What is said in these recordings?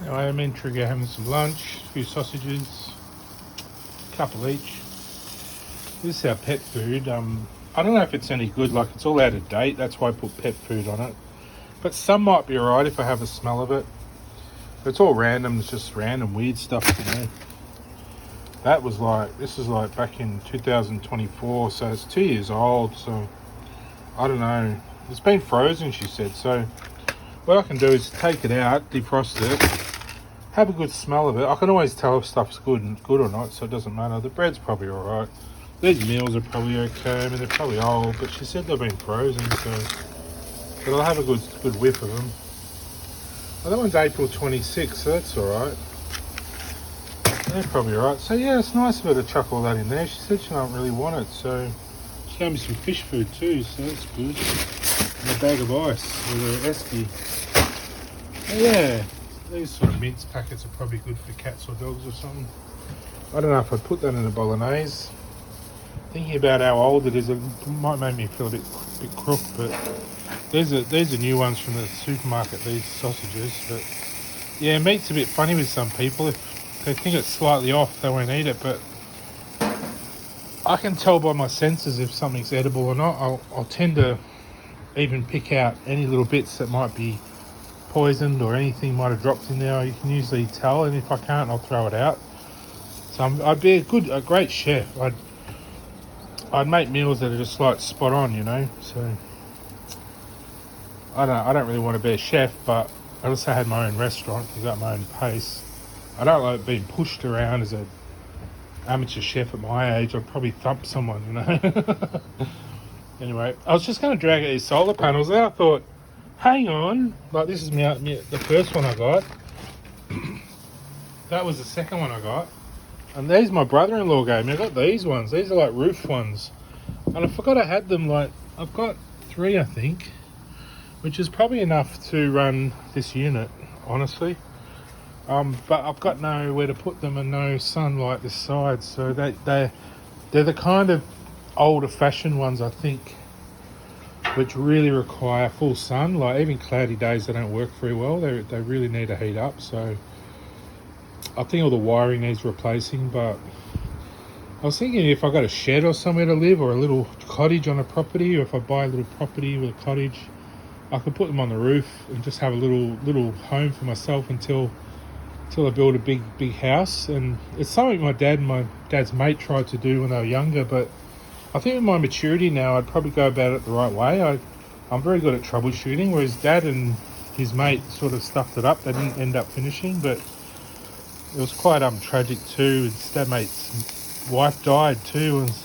Anyway, I'm in Trigger having some lunch, a few sausages, a couple each. This is our pet food. I don't know if it's any good, like it's all out of date, that's why I put pet food on it. But some might be alright if I have a smell of it. But it's all random, it's just random weird stuff, This is like back in 2024, so it's 2 years old, so I don't know. It's been frozen, she said, so what I can do is take it out, defrost it, have a good smell of it. I can always tell if stuff's good or not, so it doesn't matter. The bread's probably alright. These meals are probably okay. I mean, they're probably old, but she said they've been frozen, so but I'll have a good whiff of them. Oh, that one's April 26th, so that's alright. They're probably alright. So yeah, it's nice of her to chuck all that in there. She said she don't really want it, so she gave me some fish food too, so that's good. And a bag of ice with her esky. Yeah, these sort of mince packets are probably good for cats or dogs or something. I don't know if I'd put that in a bolognese. Thinking about how old it is, it might make me feel a bit crook, but these are new ones from the supermarket, these sausages. But yeah, meat's a bit funny with some people. If they think it's slightly off, they won't eat it, but I can tell by my senses if something's edible or not. I'll tend to even pick out any little bits that might be poisoned or anything might have dropped in there. You can usually tell, and if I can't, I'll throw it out. So I'd be a great chef. I'd make meals that are just like spot on, so I don't really want to be a chef, but I also had my own restaurant. I got my own pace. I don't like being pushed around as an amateur chef at my age. I'd probably thump someone, Anyway, I was just going to drag out these solar panels. Then I thought, hang on, like this is the first one I got. That was the second one I got. And these my brother-in-law gave me. I got these ones. These are like roof ones. And I forgot I had them. Like, I've got 3, I think, which is probably enough to run this unit, honestly. But I've got nowhere to put them and no sunlight this side. So they're the kind of older-fashioned ones, I think, which really require full sun. Like, even cloudy days, they don't work very well. They really need to heat up. So I think all the wiring needs replacing, but I was thinking if I got a shed or somewhere to live, or a little cottage on a property, or if I buy a little property with a cottage, I could put them on the roof and just have a little home for myself until I build a big house. And it's something my dad and my dad's mate tried to do when they were younger, but I think with my maturity now, I'd probably go about it the right way. I'm very good at troubleshooting, whereas dad and his mate sort of stuffed it up. They didn't end up finishing, but it was quite tragic too. His dad mate's wife died too. It was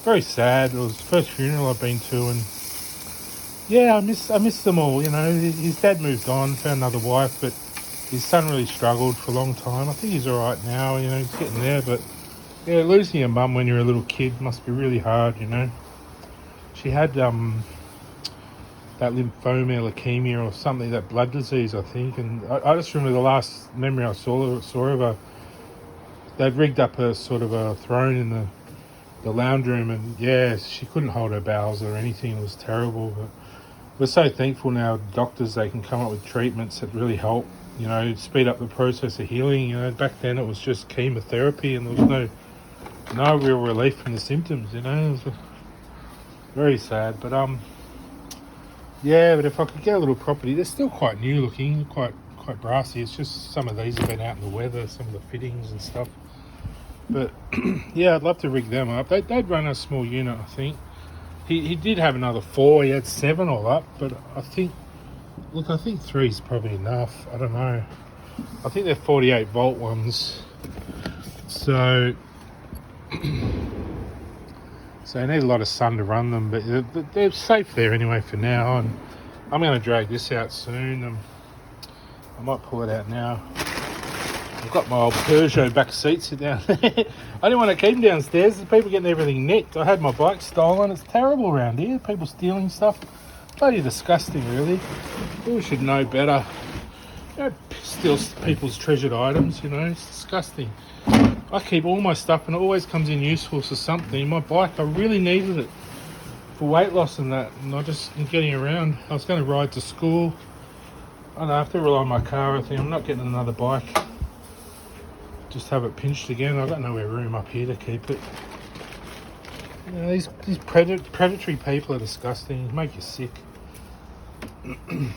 very sad. It was the first funeral I've been to, and yeah, I miss them all. His dad moved on, found another wife, but his son really struggled for a long time. I think he's all right now. He's getting there, but yeah, losing your mum when you're a little kid must be really hard. She had that lymphoma, leukemia, or something, that blood disease, I think. And I just remember the last memory I saw of her. They'd rigged up a sort of a throne in the lounge room, and yeah, she couldn't hold her bowels or anything. It was terrible. But we're so thankful now, doctors, they can come up with treatments that really help, speed up the process of healing. Back then it was just chemotherapy, and there was no real relief from the symptoms. It was very sad. But yeah, but if I could get a little property, they're still quite new looking, quite brassy. It's just some of these have been out in the weather, some of the fittings and stuff. But yeah, I'd love to rig them up. They'd run a small unit, I think. He did have another 4. He had 7 all up, but I think 3 is probably enough. I don't know. I think they're 48 volt ones. So they need a lot of sun to run them, but they're safe there anyway for now. And I'm going to drag this out soon. I might pull it out now. I've got my old Peugeot back seats down there. I didn't want to keep them downstairs. There's people getting everything nicked. I had my bike stolen. It's terrible around here. People stealing stuff. Bloody disgusting, really. We should know better. Steal people's treasured items, It's disgusting. I keep all my stuff and it always comes in useful for something. My bike, I really needed it for weight loss and that. And I just am getting around. I was going to ride to school I don't have to rely on my car. I think I'm not getting another bike. Just have it pinched again. I've got nowhere room up here to keep it. You know, these predatory people are disgusting. They make you sick. Anyway.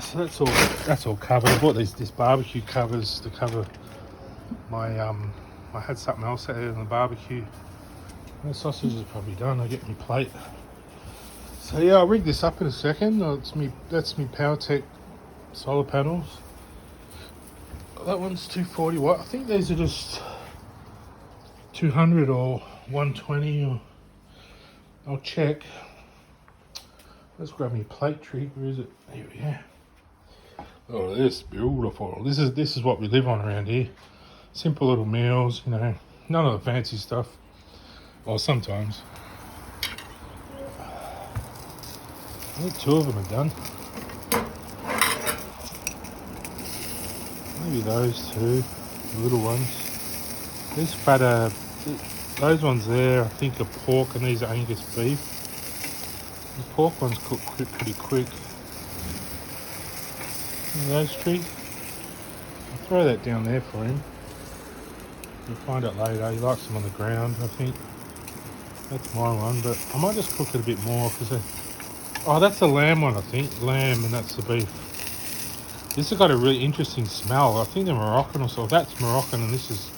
So that's all covered. I bought this barbecue covers to cover my I had something else out there in the barbecue. The sausages are probably done. I'll get my plate. So yeah, I'll rig this up in a second. That's me PowerTech solar panels. That one's 240 watt. I think these are just 200 or 120 or I'll check. Let's grab me plate trick. Where is it? Here we go. Oh, this is beautiful. This is what we live on around here. Simple little meals, you know, none of the fancy stuff. Well, sometimes. I think 2 of them are done. Maybe those 2, the little ones. These fatter, those ones there, I think are pork, and these are Angus beef. The pork ones cook pretty quick. And those trees. I'll throw that down there for him. You'll find out later. He likes them on the ground, I think. That's my one, but I might just cook it a bit more because oh, that's the lamb one, I think. Lamb, and that's the beef. This has got a really interesting smell. I think they're Moroccan or so. That's Moroccan, and this is,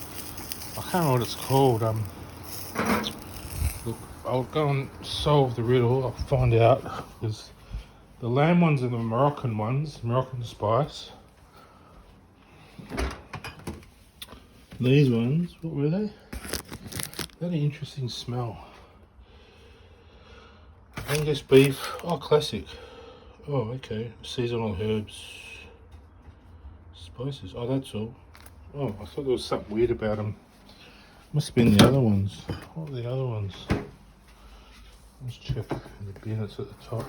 I can't remember what it's called. Look, I'll go and solve the riddle. I'll find out. Because the lamb ones are the Moroccan ones, Moroccan spice. These ones, what were they? They had an interesting smell. Angus beef, oh, classic. Oh, okay. Seasonal herbs, spices. Oh, that's all. Oh, I thought there was something weird about them. Must have been the other ones. What were the other ones? Let's check in the bin. It's at the top.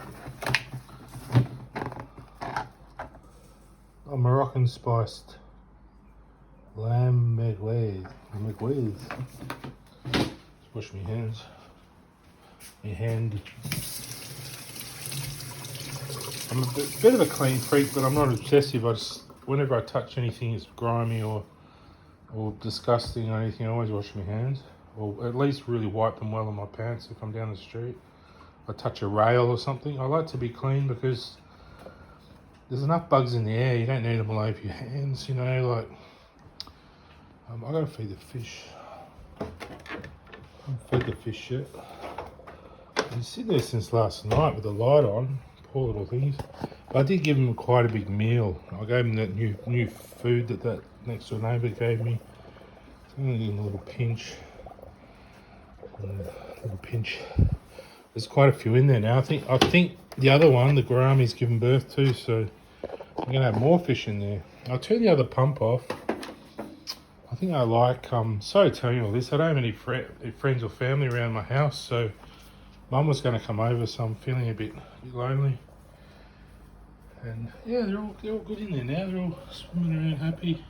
Oh, Moroccan spiced lamb megwez. Let's wash my hands. My hand. I'm a bit of a clean freak, but I'm not obsessive. I just, whenever I touch anything that's grimy or disgusting or anything, I always wash my hands, or at least really wipe them well on my pants if I'm down the street. I touch a rail or something. I like to be clean because there's enough bugs in the air. You don't need them all over your hands, you know. Like, I gotta feed the fish. I haven't fed the fish yet. He's sitting there since last night with the light on. Poor little things. But I did give him quite a big meal. I gave him that new food that next door neighbour gave me. So I'm gonna give him a little pinch. There's quite a few in there now. I think the other one, the gourami's given birth to, so I'm gonna have more fish in there. I'll turn the other pump off. I think I like, sorry to tell you all this, I don't have any friends or family around my house, so Mum was going to come over, so I'm feeling a bit lonely. And yeah, they're all good in there now. They're all swimming around happy.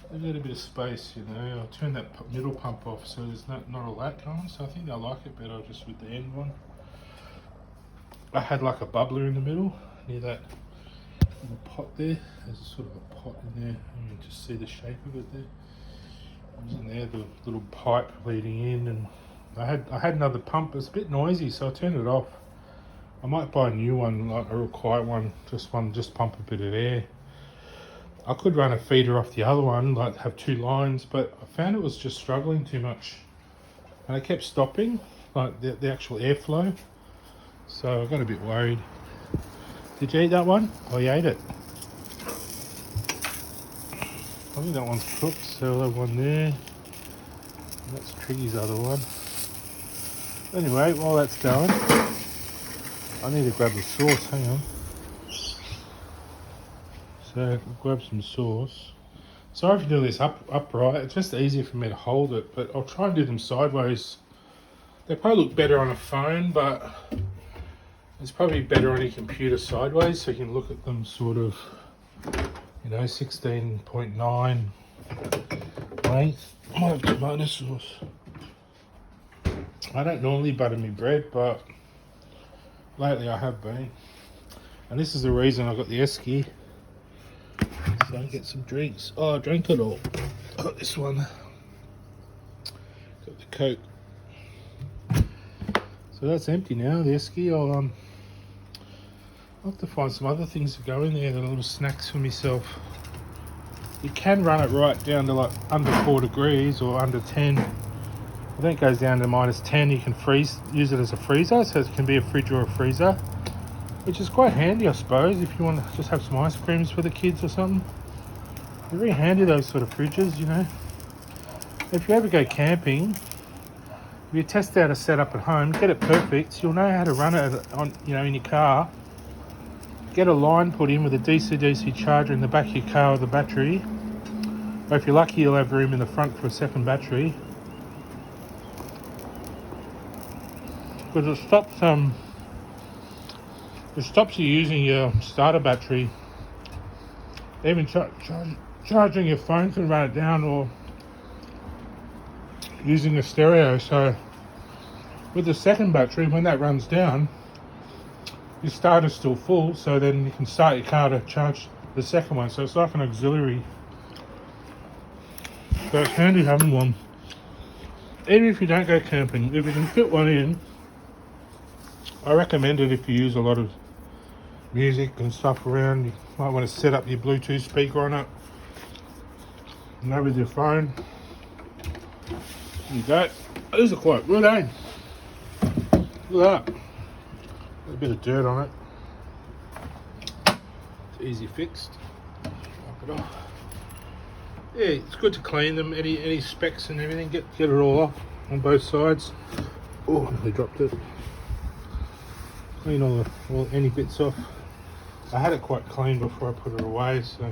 They've got a bit of space, you know. I'll turn that middle pump off so there's not all that going. So I think they'll like it better just with the end one. I had like a bubbler in the middle near that little pot there. There's a sort of a pot in there. You can just see the shape of it there. It was in there, the little pipe leading in, and I had another pump. It's a bit noisy, so I turned it off. I might buy a new one, like a real quiet one, just pump a bit of air. I could run a feeder off the other one, like have 2 lines, but I found it was just struggling too much. And I kept stopping, like the actual airflow. So I got a bit worried. Did you eat that one? Oh, you ate it. I think that one's cooked, so I'll have one there. That's Triggy's other one. Anyway, while that's going, I need to grab the sauce, hang on. So, grab some sauce. Sorry for doing this upright, it's just easier for me to hold it, but I'll try and do them sideways. They probably look better on a phone, but it's probably better on your computer sideways, so you can look at them sort of, you know, 16.9 length. I might have tomato sauce. I don't normally butter my bread, but lately I have been. And this is the reason I got the esky. So I can get some drinks. Oh, I drank it all. I got this one. Got the Coke. So that's empty now, the esky. I'll have to find some other things to go in there, the little snacks for myself. You can run it right down to like under 4 degrees or under 10. I think it goes down to -10. You can use it as a freezer, so it can be a fridge or a freezer, which is quite handy, I suppose, if you want to just have some ice creams for the kids or something. They're very handy, those sort of fridges, you know. If you ever go camping, if you test out a setup at home, get it perfect, you'll know how to run it on, you know, in your car. Get a line put in with a DC-DC charger in the back of your car with a battery. Or if you're lucky, you'll have room in the front for a second battery. Because it stops you using your starter battery. Even charging your phone can run it down, or using the stereo. So with the second battery, when that runs down, your starter's still full, so then you can start your car to charge the second one. So it's like an auxiliary. So it's handy having one. Even if you don't go camping, if you can fit one in, I recommend it if you use a lot of music and stuff around. You might want to set up your Bluetooth speaker on it. And over with your phone. There you go. These are quite good, eh? Look at that. A bit of dirt on it. It's easy fixed. Wipe it off. Yeah, it's good to clean them. Any specks and everything, get it all off on both sides. Oh, they dropped it. Clean all any bits off. I had it quite clean before I put it away, so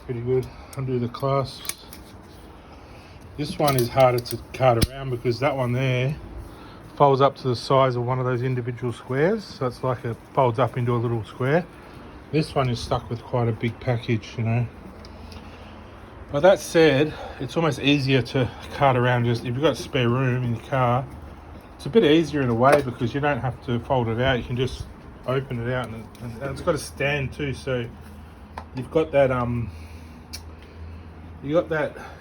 pretty good. Undo the clasps. This one is harder to cart around because that one there folds up to the size of one of those individual squares, so it's like it folds up into a little square. This one is stuck with quite a big package, you know. But that said, it's almost easier to cart around. Just if you've got spare room in your car, it's a bit easier in a way because you don't have to fold it out. You can just open it out, and it's got a stand too, so you've got that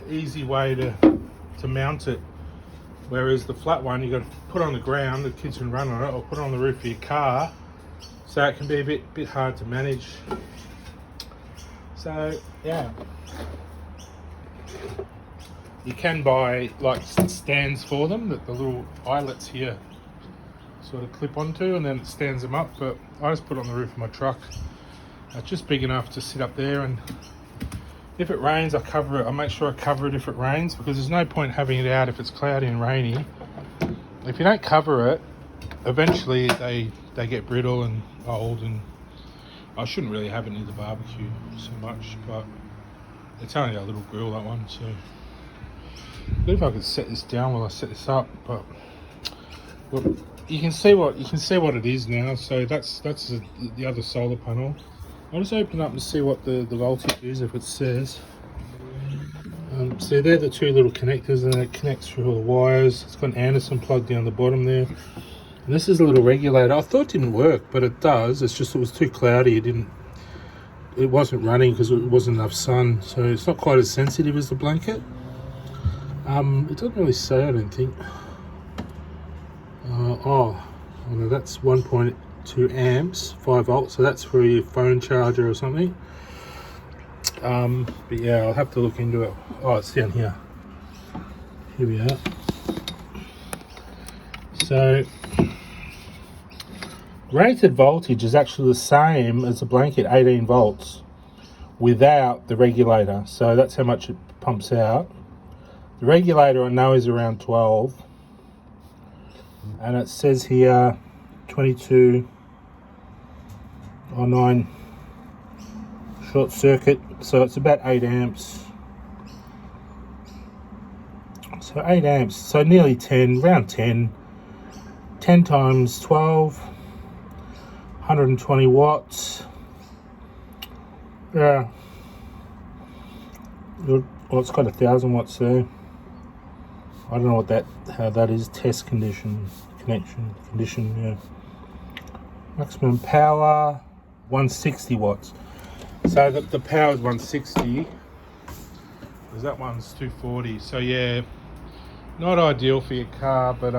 easy way to mount it. Whereas the flat one, you got to put on the ground, the kids can run on it, or put it on the roof of your car, so it can be a bit hard to manage. So yeah, you can buy like stands for them that the little eyelets here sort of clip onto, and then it stands them up. But I just put it on the roof of my truck. It's just big enough to sit up there, and if it rains, I cover it. I make sure I cover it if it rains, because there's no point having it out if it's cloudy and rainy. If you don't cover it, eventually they get brittle and old, and I shouldn't really have it near the barbecue so much, but it's only a little grill, that one, so I believe I could set this down while I set this up. But well, you can see what it is now. So that's the other solar panel. I'll just open up and see what the voltage is, if it says. So they're the two little connectors, and it connects through all the wires. It's got an Anderson plug down the bottom there. And this is a little regulator. I thought it didn't work, but it does. It's just it was too cloudy. It wasn't running because it wasn't enough sun. So it's not quite as sensitive as the blanket. It doesn't really say, I don't think. Oh no, that's 1.2 amps, 5 volts, so that's for your phone charger or something. But yeah, I'll have to look into it. Oh, it's down here. Here we are. So rated voltage is actually the same as the blanket, 18 volts, without the regulator. So that's how much it pumps out. The regulator I know is around 12, and it says here 22 or 9 short circuit, so it's about 8 amps. So 8 amps, so nearly 10, around 10. 10 times 12, 120 watts. Yeah. Well, it's got 1,000 watts there. I don't know how that is. Test condition, yeah. Maximum power, 160 watts. So the power is 160. Because that one's 240. So yeah, not ideal for your car, but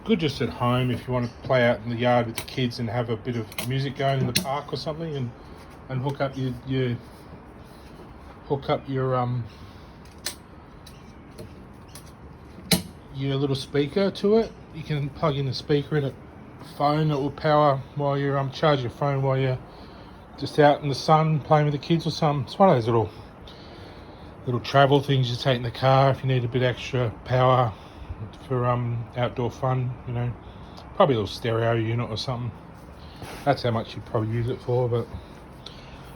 good just at home if you want to play out in the yard with the kids and have a bit of music going in the park or something, and hook up your little speaker to it. You can plug in the speaker in a phone that will power while you're charge your phone while you're just out in the sun playing with the kids or something. It's one of those little travel things you take in the car if you need a bit extra power for outdoor fun, you know. Probably a little stereo unit or something. That's how much you'd probably use it for. But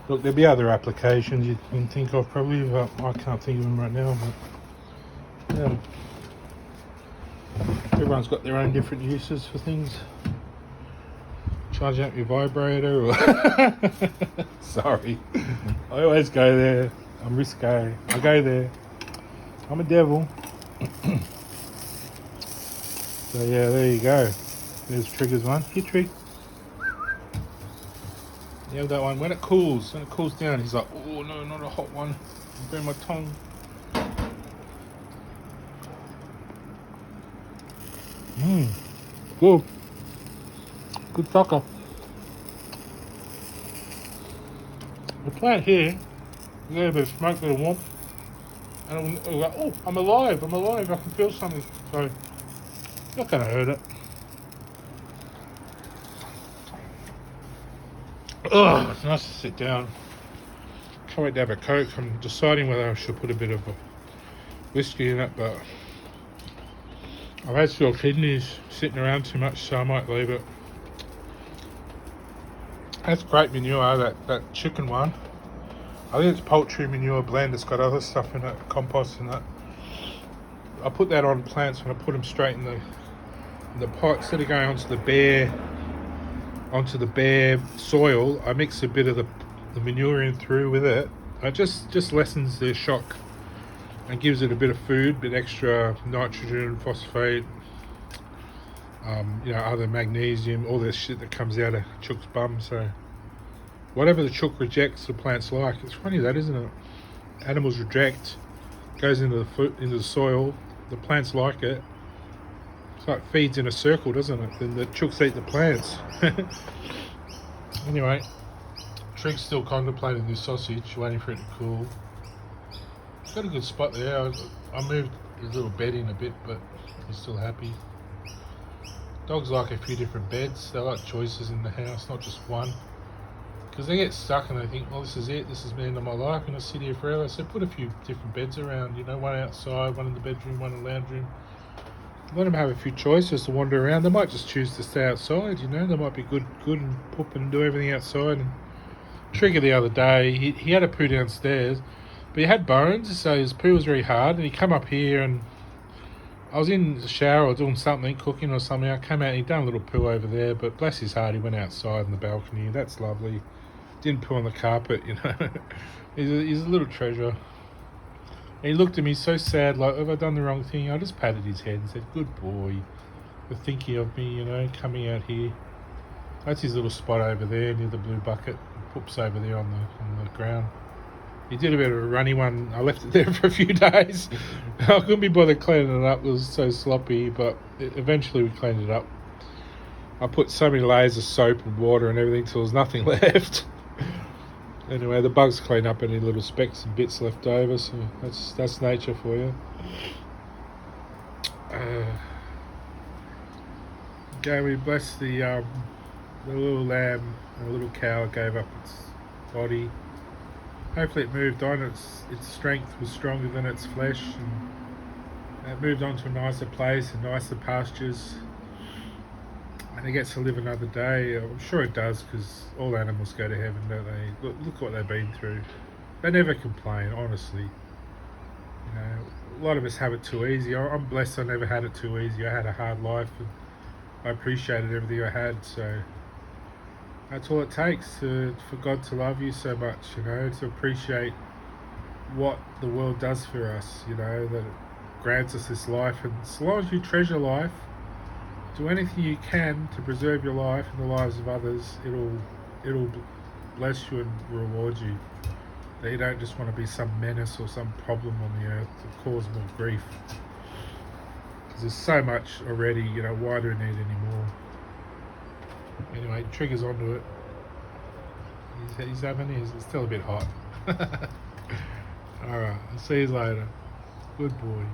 look, there'll be other applications you can think of probably, but I can't think of them right now. But yeah, everyone's got their own different uses for things. Charging up your vibrator or sorry, I always go there. I'm risque. I go there. I'm a devil. So yeah, there you go. There's Trigger's one. Here, Trig. Yeah, that one. When it cools down, he's like, oh no, not a hot one. Burn my tongue. Good. Good sucker. The plant here, you get a bit of smoke, a bit of warmth, and I'm like, oh, I'm alive, I can feel something. So, not going to hurt it. Oh, it's nice to sit down. Can't wait to have a Coke. I'm deciding whether I should put a bit of whiskey in it, but I've had sore kidneys sitting around too much, so I might leave it. That's great manure, that chicken one. I think it's poultry manure blend. It's got other stuff in it, compost in it. I put that on plants and I put them straight in the pot. Instead of going onto the bare soil, I mix a bit of the manure in through with it. It just lessens the shock and gives it a bit of food, a bit extra nitrogen, phosphate, other magnesium, all this shit that comes out of chook's bum. So whatever the chook rejects, the plants like. It's funny that, isn't it? Animals reject, goes into the soil. The plants like it. It's like feeds in a circle, doesn't it? Then the chooks eat the plants. Anyway, Trig's still contemplating this sausage, waiting for it to cool. It's got a good spot there. I moved his little bed in a bit, but he's still happy. Dogs like a few different beds. They like choices in the house, not just one. Because they get stuck and they think, well, this is it. This is the end of my life. I'm going to sit here forever. So put a few different beds around, one outside, one in the bedroom, one in the lounge room. Let them have a few choices to wander around. They might just choose to stay outside, They might be good and poop and do everything outside. And Trigger the other day, he had a poo downstairs, but he had bones, so his poo was very hard. And he come up here and I was in the shower or doing something, cooking or something. I came out and he'd done a little poo over there, but bless his heart, he went outside in the balcony. That's lovely. Didn't poo on the carpet, He's a little treasure. And he looked at me so sad, like, have I done the wrong thing? I just patted his head and said, good boy, for thinking of me, coming out here. That's his little spot over there near the blue bucket. Poops over there on the ground. He did a bit of a runny one. I left it there for a few days. I couldn't be bothered cleaning it up. It was so sloppy, but eventually we cleaned it up. I put so many layers of soap and water and everything till there was nothing left. Anyway, the bugs clean up any little specks and bits left over, so that's nature for you. Okay, we blessed the little lamb. The little cow gave up its body. Hopefully it moved on. Its strength was stronger than its flesh, and it moved on to a nicer place and nicer pastures. And it gets to live another day. I'm sure it does, because all animals go to heaven, don't they? Look what they've been through. They never complain, honestly. A lot of us have it too easy. I'm blessed I never had it too easy. I had a hard life and I appreciated everything I had, so that's all it takes for God to love you so much, to appreciate what the world does for us, that it grants us this life, and so long as you treasure life, do anything you can to preserve your life and the lives of others, it'll bless you and reward you. That you don't just want to be some menace or some problem on the earth to cause more grief. Because there's so much already, why do we need any more? Anyway, he triggers onto it. He's having his. It's still a bit hot. Alright, I'll see you later. Good boy.